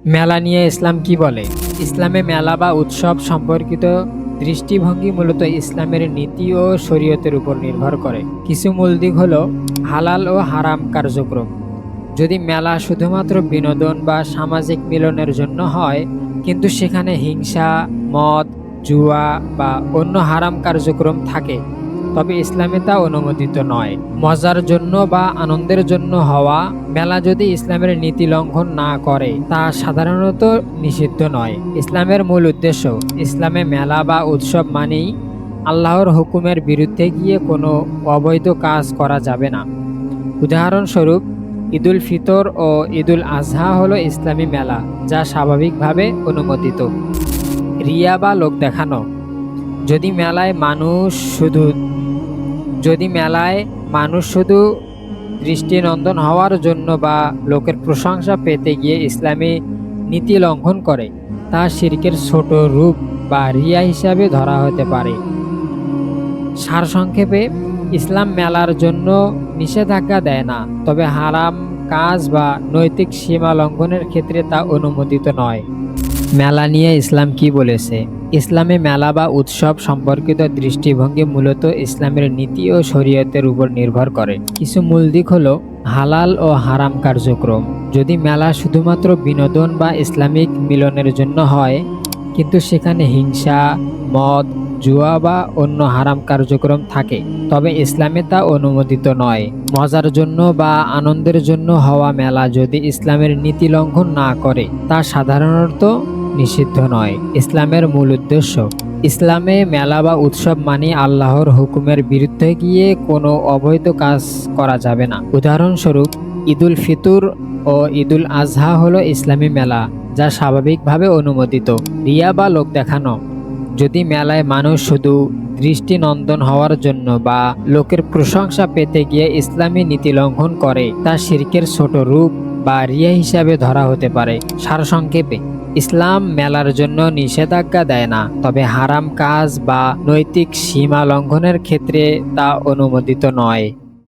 মেলা নিয়ে ইসলাম কি বলে? ইসলামে মেলা বা উৎসব সম্পর্কিত দৃষ্টিভঙ্গি মূলত ইসলামের নীতি ও শরীয়তের উপর নির্ভর করে। কিছু মূল দিক হলো হালাল ও হারাম কার্যক্রম। যদি মেলা শুধুমাত্র বিনোদন বা সামাজিক মিলনের জন্য হয়, কিন্তু সেখানে হিংসা, মদ, জুয়া বা অন্য হারাম কার্যক্রম থাকে, তবে ইসলামে তা অনুমোদিত নয়। মজার জন্য বা আনন্দের জন্য হওয়া মেলা যদি ইসলামের নীতি লঙ্ঘন না করে, তা সাধারণত নিষিদ্ধ নয়। ইসলামের মূল উদ্দেশ্য, ইসলামে মেলা বা উৎসব মানেই আল্লাহর হুকুমের বিরুদ্ধে গিয়ে কোনো অবৈধ কাজ করা যাবে না। উদাহরণস্বরূপ, ঈদুল ফিতর ও ঈদুল আজহা হলো ইসলামী মেলা, যা স্বাভাবিকভাবে অনুমোদিত। রিয়া বা লোক দেখানো। যদি মেলায় মানুষ শুধু যদি মেলায় মানুষ শুধু দৃষ্টিনন্দন হওয়ার জন্য বা লোকের প্রশংসা পেতে গিয়ে ইসলামী নীতি লঙ্ঘন করে, তা শিরকের ছোট রূপ বা রিয়া হিসাবে ধরা হতে পারে। সারসংক্ষেপে, ইসলাম মেলার জন্য নিষেধাজ্ঞা দেয় না, তবে হারাম কাজ বা নৈতিক সীমা লঙ্ঘনের ক্ষেত্রে তা অনুমোদিত নয়। মেলা নিয়ে ইসলাম কি বলেছে? ইসলামে মেলা বা উৎসব সম্পর্কিত দৃষ্টিভঙ্গি মূলত ইসলামের নীতি ও শরীয়তের উপর নির্ভর করে। কিছু মূল দিক হলো হালাল ও হারাম কার্যক্রম। যদি মেলা শুধুমাত্র বিনোদন বা ইসলামিক মিলনের জন্য হয়, কিন্তু সেখানে হিংসা, মদ, জুয়া বা অন্য হারাম কার্যক্রম থাকে, তবে ইসলামে তা অনুমোদিত নয়। মজার জন্য বা আনন্দের জন্য হওয়া মেলা যদি ইসলামের নীতি লঙ্ঘন না করে, তা সাধারণত নিষিদ্ধ নয়। ইসলামের মূল উদ্দেশ্য, ইসলামে মেলা বা উৎসব মানে আল্লাহর হুকুমের বিরুদ্ধে গিয়ে কোনো অবৈধ কাজ করা যাবে না। উদাহরণস্বরূপ, ঈদুল ফিতর ও ঈদুল আজহা হলো ইসলামী মেলা, যা স্বাভাবিকভাবে অনুমোদিত। রিয়া বা লোক দেখানো। যদি মেলায় মানুষ শুধু দৃষ্টিনন্দন হওয়ার জন্য বা লোকের প্রশংসা পেতে গিয়ে ইসলামী নীতি লঙ্ঘন করে, তা শিরকের ছোট রূপ বা রিয়া হিসাবে ধরা হতে পারে। সারসংক্ষেপে, ইসলাম মেলার জন্য নিষেধাজ্ঞা দেয় না, তবে হারাম কাজ বা নৈতিক সীমা লঙ্ঘনের ক্ষেত্রে তা অনুমোদিত নয়।